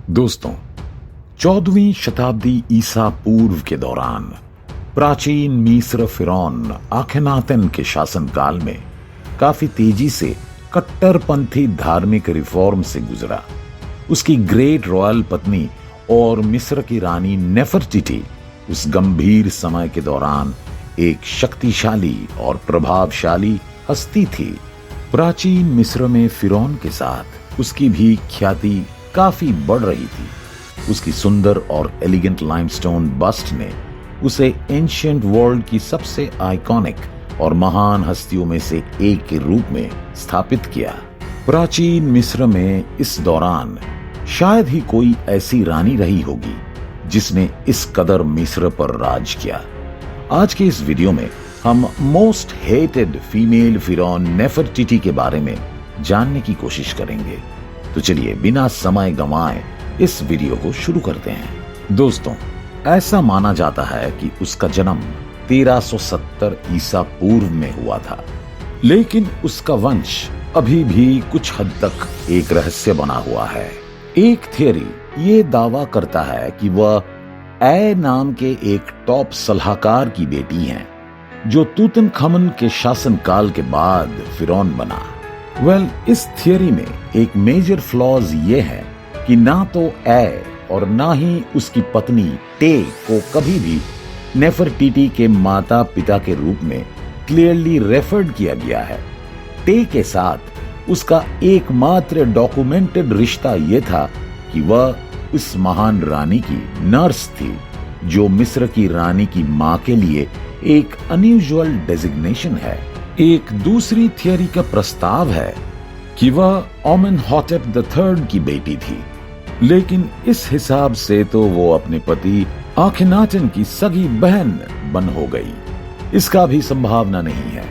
दोस्तों, 14वीं शताब्दी ईसा पूर्व के दौरान प्राचीन मिस्र फिरौन आखेनातन के शासनकाल में काफी तेजी से कट्टरपंथी धार्मिक रिफॉर्म से गुजरा। उसकी ग्रेट रॉयल पत्नी और मिस्र की रानी नेफरटिटी उस गंभीर समय के दौरान एक शक्तिशाली और प्रभावशाली हस्ती थी। प्राचीन मिस्र में फिरौन के साथ उसकी भी ख्याति काफी बढ़ रही थी। उसकी सुंदर और एलिगेंट लाइमस्टोन बस्ट ने उसे एंशिएंट वर्ल्ड की सबसे आइकॉनिक और महान हस्तियों में से एक के रूप में स्थापित किया। प्राचीन मिस्र में इस दौरान शायद ही कोई ऐसी रानी रही होगी जिसने इस कदर मिस्र पर राज किया। आज के इस वीडियो में हम मोस्ट हेटेड फीमेल फिरौन नेफरटिटी के बारे में जानने की कोशिश करेंगे। तो चलिए बिना समय गंवाए इस वीडियो को शुरू करते हैं। दोस्तों, ऐसा माना जाता है कि उसका जन्म 1370 ईसा पूर्व में हुआ था, लेकिन उसका वंश अभी भी कुछ हद तक एक रहस्य बना हुआ है। एक थियरी ये दावा करता है कि वह ए नाम के एक टॉप सलाहकार की बेटी हैं, जो तूतनखमन के शासनकाल के बाद फिरौन बना। इस थियरी में एक मेजर फ्लॉज ये है कि ना तो ए और ना ही उसकी पत्नी टे को कभी भी नेफरटिटी के माता पिता के रूप में क्लियरली रेफर्ड किया गया है। टे के साथ उसका एकमात्र डॉक्यूमेंटेड रिश्ता यह था कि वह उस महान रानी की नर्स थी, जो मिस्र की रानी की मां के लिए एक अनयूजुअल डेजिग्नेशन है। एक दूसरी थियरी का प्रस्ताव है कि वह आमेनहॉटेप III की बेटी थी, लेकिन इस हिसाब से तो वो अपने पति आखेनाटन की सगी बहन बन हो गई। इसका भी संभावना नहीं है,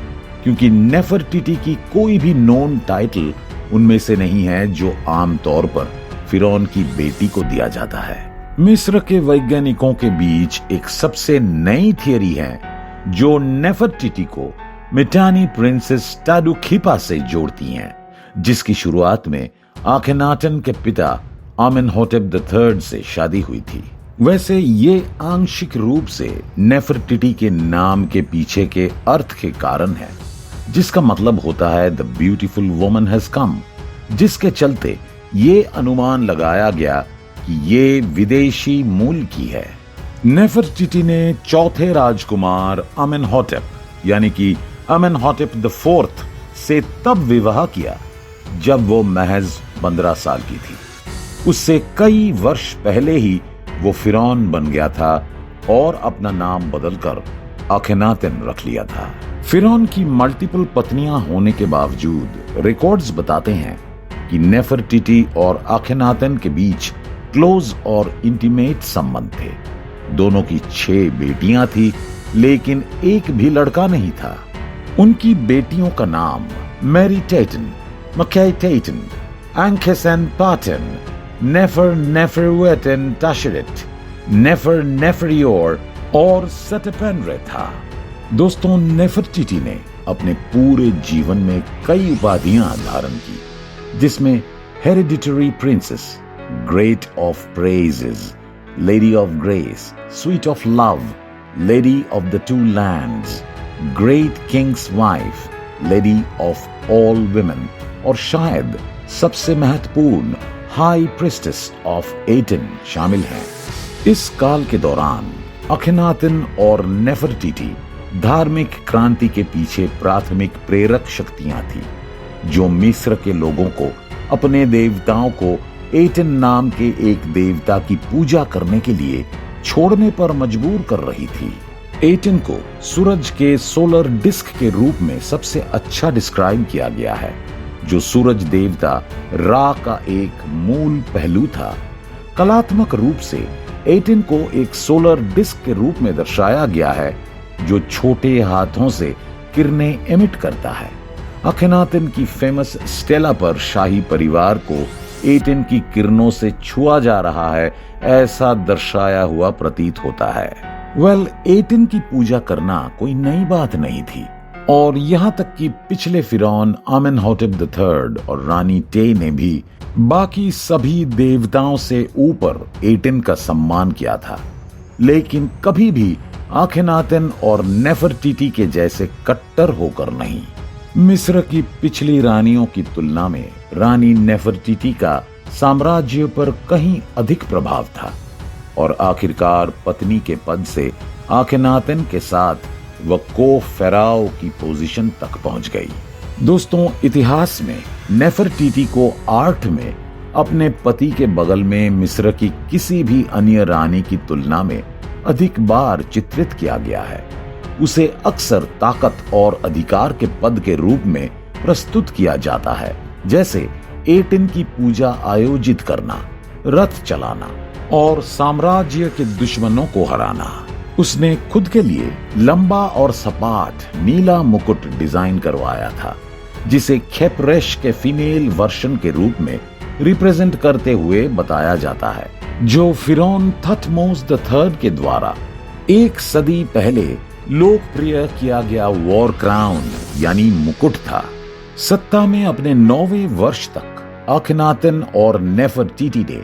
क्योंकि नेफरटिटी की कोई भी नोन टाइटल उनमें से नहीं है जो आमतौर पर फिरौन की बेटी को दिया जाता है। मिस्र के वैज्ञानिकों के बीच एक सबसे नई थियरी है जो नेफरटिटी को मिटानी प्रिंसेस टाडुखिपा से जोड़ती हैं, जिसकी शुरुआत में आखेनाटन के पिता आमेनहॉटेप III से शादी हुई थी। वैसे ये आंशिक रूप से नेफरटिटी के नाम के पीछे के अर्थ के कारण है, जिसका मतलब होता है the beautiful woman has come, जिसके चलते ये अनुमान लगाया गया कि ये विदेशी मूल की है। नेफरटिटी ने चौथे राजकुमार आमेनहॉटेप यानी कि आमेनहॉटेप IV से तब विवाह किया जब वो महज 15 साल की थी। उससे कई वर्ष पहले ही वो फिरौन बन गया था और अपना नाम बदलकर आखेनातन रख लिया था। फिरौन की मल्टीपल पत्नियां होने के बावजूद रिकॉर्ड्स बताते हैं कि नेफरटिटी और आखेनातन के बीच क्लोज और इंटीमेट संबंध थे। दोनों की 6 बेटियां थी, लेकिन एक भी लड़का नहीं था। उनकी बेटियों का नाम मैरी टेटन, मकई टेटन, एंकेसन पाटन, नेफर नेफरवेटन टाशरेट, नेफर नेफरियोर और सेटेपेनरे था। दोस्तों, नेफरटिटी ने अपने पूरे जीवन में कई उपाधियां धारण की, जिसमें hereditary princess, great of praises, lady of grace, sweet of love, lady of the two lands, great Kings wife, lady of all women और शायद सबसे महत्वपूर्ण हाई प्रिस्टेस ऑफ एटन शामिल हैं। इस काल के दौरान आखेनातन और नेफरटिटी धार्मिक क्रांति के पीछे प्राथमिक प्रेरक शक्तियां थी, जो मिस्र के लोगों को अपने देवताओं को एटन नाम के एक देवता की पूजा करने के लिए छोड़ने पर मजबूर कर रही थी। एटन को सूरज के सोलर डिस्क के रूप में सबसे अच्छा डिस्क्राइब किया गया है, जो सूरज देवता रा का एक मूल पहलू था। कलात्मक रूप से एटन को एक सोलर डिस्क के रूप में दर्शाया गया है, जो छोटे हाथों से किरणें एमिट करता है। आखेनातन की फेमस स्टेला पर शाही परिवार को एटन की किरणों से छुआ जा रहा है, ऐसा दर्शाया हुआ प्रतीत होता है। एटन की पूजा करना कोई नई बात नहीं थी। और यहाँ तक कि पिछले फिरौन आमेनहोटेप III और रानी टे ने भी बाकी सभी देवताओं से ऊपर एटेन का सम्मान किया था, लेकिन कभी भी आखेनातेन और नेफरटीटी के जैसे कट्टर होकर नहीं। मिस्र की पिछली रानियों की तुलना में रानी नेफरटीटी का साम्राज्य पर कहीं अधिक प्रभाव था और आखिरकार पत्नी के पद से आखेनातेन के साथ वह को फेराओ की पोजीशन तक पहुंच गई। दोस्तों, इतिहास में नेफरटीटी को आर्ट में अपने पति के बगल में मिस्र की किसी भी अन्य रानी की तुलना में अधिक बार चित्रित किया गया है। उसे अक्सर ताकत और अधिकार के पद के रूप में प्रस्तुत किया जाता है, जैसे एटेन की पूजा आयोजित करना, रथ चलाना और साम्राज्य के दुश्मनों को हराना। उसने खुद के लिए लंबा और सपाट नीला मुकुट डिजाइन करवाया था, जिसे खेपरेश के फीमेल वर्जन के रूप में रिप्रेजेंट करते हुए बताया जाता है, जो फिरौन थutमोस III के द्वारा 1 सदी पहले लोकप्रिय किया गया वॉर क्राउन यानी मुकुट था। सत्ता में अपने 9वें वर्ष तक आखेनातेन और नेफरटीटी ने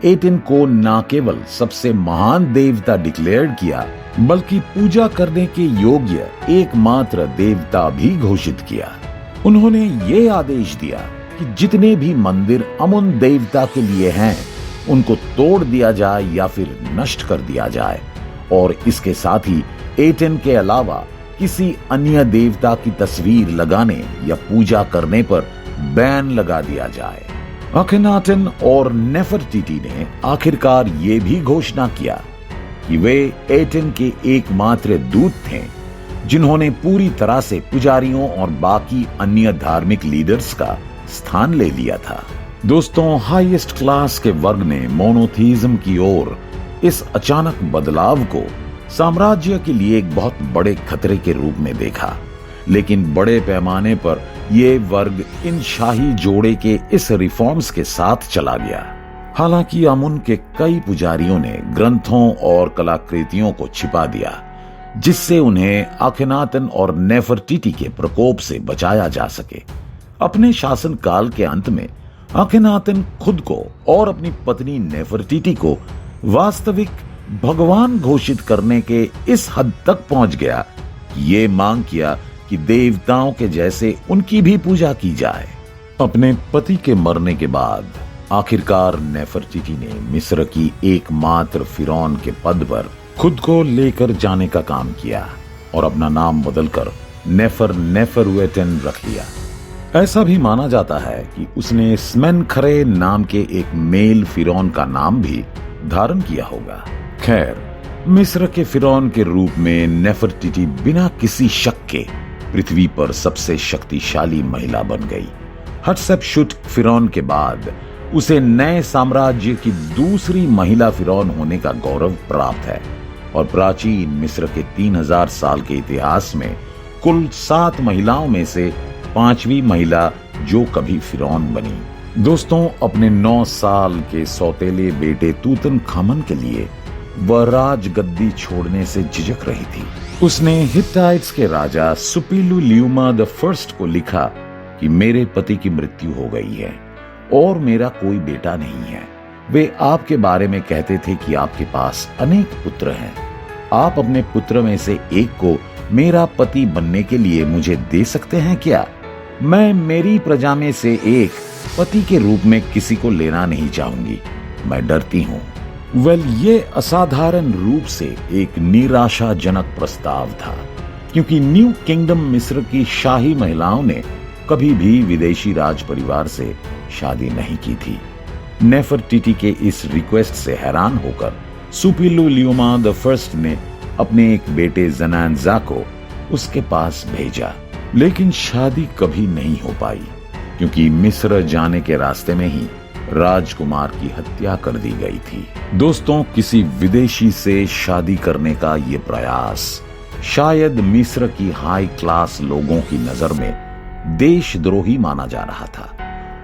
एटेन को न केवल सबसे महान देवता डिक्लेयर किया, बल्कि पूजा करने के योग्य एकमात्र देवता भी घोषित किया। उन्होंने ये आदेश दिया कि जितने भी मंदिर अमुन देवता के लिए हैं, उनको तोड़ दिया जाए या फिर नष्ट कर दिया जाए, और इसके साथ ही एटेन के अलावा किसी अन्य देवता की तस्वीर लगाने या पूजा करने पर बैन लगा दिया जाए। आखेनाटेन और नेफरटीटी ने आखिरकार ये भी घोषणा किया कि वे एटेन के एकमात्र दूत थे जिन्होंने पूरी तरह से पुजारियों और बाकी अन्य धार्मिक लीडर्स का स्थान ले लिया था। दोस्तों, हाईएस्ट क्लास के वर्ग ने मोनोथीज्म की ओर इस अचानक बदलाव को साम्राज्य के लिए एक बहुत बड़े खतरे के रूप में देखा, लेकिन बड़े पैमाने पर यह वर्ग इन शाही जोड़े के इस रिफॉर्म्स के साथ चला गया। हालांकि अमुन के कई पुजारियों ने ग्रंथों और कलाकृतियों को छिपा दिया, जिससे उन्हें आखेनातेन और नेफरटीटी के प्रकोप से बचाया जा सके। अपने शासनकाल के अंत में आखेनातेन खुद को और अपनी पत्नी नेफरटीटी को वास्तविक भगवान घोषित करने के इस हद तक पहुंच गया कि ये मांग किया कि देवताओं के जैसे उनकी भी पूजा की जाए। अपने पति के मरने के बाद आखिरकार नेफरटीटी ने मिस्र की एकमात्र फिरौन के पद पर खुद को लेकर जाने का काम किया और अपना नाम बदलकर नेफरउएटेन रख लिया। ऐसा भी माना जाता है कि उसने स्मेनखरे नाम के एक मेल फिरौन का नाम भी धारण किया होगा। खैर, मिस्र के फिरौन के रूप में नेफरटीटी बिना किसी शक के पृथ्वी पर सबसे शक्तिशाली महिला बन गई। हटशेपसुट फिरौन के बाद उसे नए साम्राज्य की दूसरी महिला फिरौन होने का गौरव प्राप्त है और प्राचीन मिस्र के 3000 साल के इतिहास में कुल 7 महिलाओं में से 5वीं महिला जो कभी फिरौन बनी। दोस्तों, अपने 9 साल के सौतेले बेटे तूतनखामन के लिए वह राजगद्दी छोड़ने से झिझक रही थी। उसने हिट्टाइट्स के राजा सुपिलुलियुमा I को लिखा कि मेरे पति की मृत्यु हो गई है और मेरा कोई बेटा नहीं है। वे आपके बारे में कहते थे कि आपके पास अनेक पुत्र हैं। आप अपने पुत्र में से एक को मेरा पति बनने के लिए मुझे दे सकते हैं क्या? मैं मेरी प्रजा में से एक पति के रूप में किसी को लेना नहीं चाहूंगी। मैं डरती हूँ। ये असाधारण रूप से एक निराशाजनक प्रस्ताव था, क्योंकि न्यू किंगडम मिस्र की शाही महिलाओं ने कभी भी विदेशी राज परिवार से शादी नहीं की थी। नेफरटीटी के इस रिक्वेस्ट से हैरान होकर सुपिलुलियुमा I ने अपने एक बेटे जनानजा को उसके पास भेजा, लेकिन शादी कभी नहीं हो पाई, क्योंकि मिस्र जाने के रास्ते में ही राजकुमार की हत्या कर दी गई थी। दोस्तों, किसी विदेशी से शादी करने का ये प्रयास शायद मिस्र की हाई क्लास लोगों की नजर में देशद्रोही माना जा रहा था,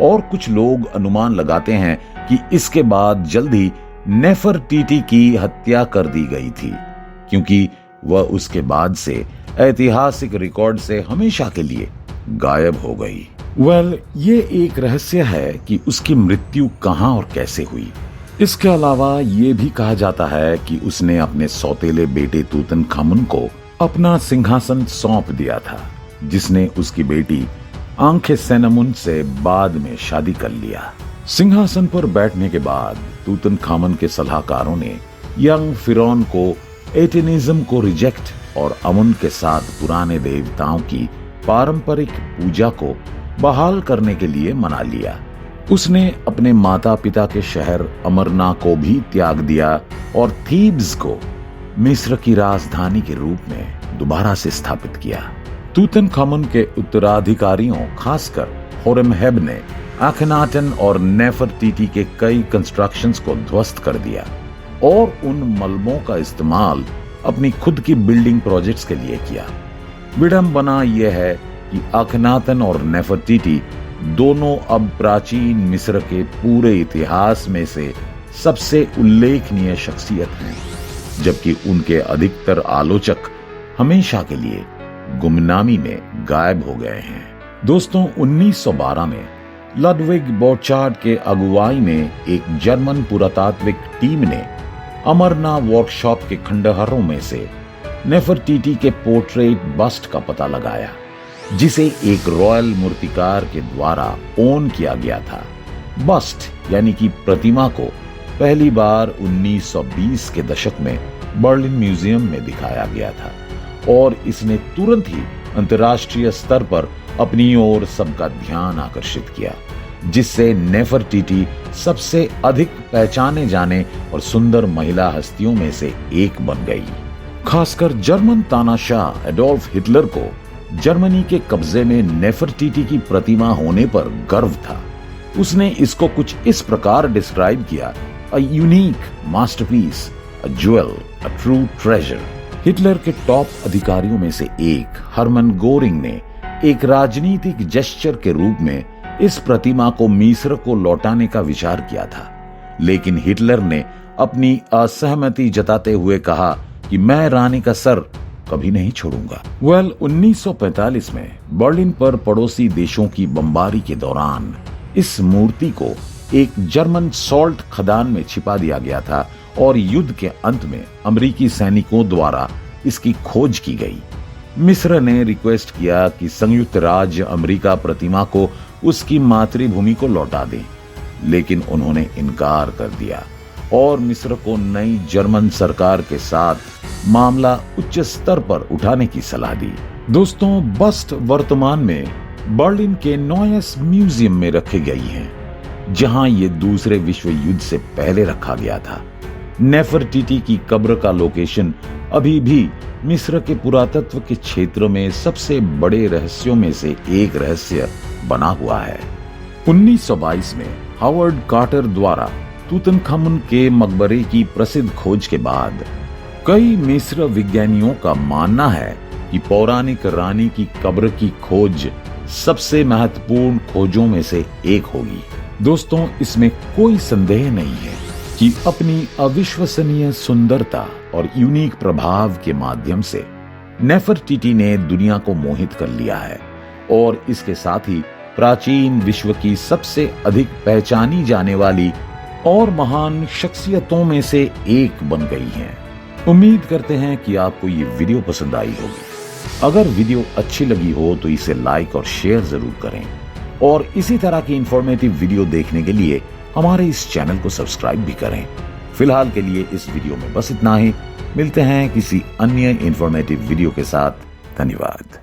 और कुछ लोग अनुमान लगाते हैं कि इसके बाद जल्द ही नेफरटीटी की हत्या कर दी गई थी, क्योंकि वह उसके बाद से ऐतिहासिक रिकॉर्ड से हमेशा के लिए गायब हो गई। ये एक रहस्य है कि उसकी मृत्यु कहां और कैसे हुई। इसके अलावा ये भी कहा जाता है कि उसने अपने सौतेले बेटे तूतनखामुन को अपना सिंहासन सौंप दिया था, जिसने उसकी बेटी आंखेसेनामुन से बाद में शादी कर लिया। सिंहासन पर बैठने के बाद तूतनखामुन के सलाहकारों ने यंग फिरौन को एटेनिज्म को रिजेक्ट और अमुन के साथ पुराने देवताओं की पारंपरिक पूजा को बहाल करने के लिए मना लिया। उसने अपने माता पिता के शहर अमरना को भी त्याग दिया और थीब्स को मिस्र की राजधानी के रूप में दोबारा से स्थापित किया। तूतनखामुन के उत्तराधिकारियों खासकर होरेमहेब ने आखनाटन और नेफरटीटी के कई कंस्ट्रक्शंस को ध्वस्त कर दिया और उन मलबों का इस्तेमाल अपनी खुद की बिल्डिंग प्रोजेक्ट्स के लिए किया। विडंबना यह है कि आखनातन और नेफरटीटी दोनों अब प्राचीन मिस्र के पूरे इतिहास में से सबसे उल्लेखनीय शख्सियत हैं, जबकि उनके अधिकतर आलोचक हमेशा के लिए गुमनामी में गायब हो गए हैं। दोस्तों, 1912 में लडविग बोर्चार्ड के अगुवाई में एक जर्मन पुरातात्विक टीम ने अमरना वर्कशॉप के खंडहरों में से नेफरटीटी के पोर्ट्रेट बस्ट का पता लगाया, जिसे एक रॉयल मूर्तिकार के द्वारा ओन किया गया था। बस्ट यानी कि प्रतिमा को पहली बार 1920 के दशक में बर्लिन म्यूजियम में दिखाया गया था और इसने तुरंत ही अंतर्राष्ट्रीय स्तर पर अपनी ओर सबका ध्यान आकर्षित किया, जिससे नेफरटीटी सबसे अधिक पहचाने जाने और सुंदर महिला हस्तियों में से एक बन गई। खासकर जर्मन तानाशाह एडोल्फ हिटलर को जर्मनी के कब्जे में नेफरटीटी की प्रतिमा होने पर गर्व था। उसने इसको कुछ इस प्रकार डिस्क्राइब किया: a unique masterpiece, a jewel, a true treasure. Hitler के टॉप अधिकारियों में से एक हरमन गोरिंग ने एक राजनीतिक जेस्चर के रूप में इस प्रतिमा को मिस्र को लौटाने का विचार किया था, लेकिन हिटलर ने अपनी असहमति जताते हुए कहा कि मैं रानी का सर कभी नहीं छोड़ूंगा। 1945 में बर्लिन पर पड़ोसी देशों की बमबारी के दौरान इस मूर्ति को एक जर्मन सॉल्ट खदान में छिपा दिया गया था और युद्ध के अंत में अमेरिकी सैनिकों द्वारा इसकी खोज की गई। मिस्र ने रिक्वेस्ट किया कि संयुक्त राज्य अमेरिका प्रतिमा को उसकी मातृभूमि को लौटा दे, लेकिन उन्होंने इनकार कर दिया और मिस्र को नई जर्मन सरकार के साथ मामला उच्च स्तर पर उठाने की सलाह दी। दोस्तों, बस्ट वर्तमान में बर्लिन के नॉयस म्यूजियम में रखी गई हैं, जहां ये दूसरे विश्व युद्ध से पहले रखा गया था। नेफरटीटी की कब्र का लोकेशन अभी भी मिस्र के पुरातत्व के क्षेत्र में सबसे बड़े रहस्यों में से एक रहस्य बना हुआ है। 1922 में हावर्ड कार्टर द्वारा तूतनखामुन के मकबरे की प्रसिद्ध खोज के बाद कई मिस्र विज्ञानियों का मानना है कि पौराणिक रानी की कब्र की खोज सबसे महत्वपूर्ण खोजों में से एक होगी। दोस्तों, इसमें कोई संदेह नहीं है कि अपनी अविश्वसनीय सुंदरता और यूनिक प्रभाव के माध्यम से नेफरटीटी ने दुनिया को मोहित कर लिया है और इसके साथ ही प्राचीन विश्व की सबसे अधिक पहचानी जाने वाली और महान शख्सियतों में से एक बन गई हैं। उम्मीद करते हैं कि आपको ये वीडियो पसंद आई होगी। अगर वीडियो अच्छी लगी हो तो इसे लाइक और शेयर जरूर करें और इसी तरह की इंफॉर्मेटिव वीडियो देखने के लिए हमारे इस चैनल को सब्सक्राइब भी करें। फिलहाल के लिए इस वीडियो में बस इतना ही। मिलते हैं किसी अन्य इंफॉर्मेटिव वीडियो के साथ। धन्यवाद।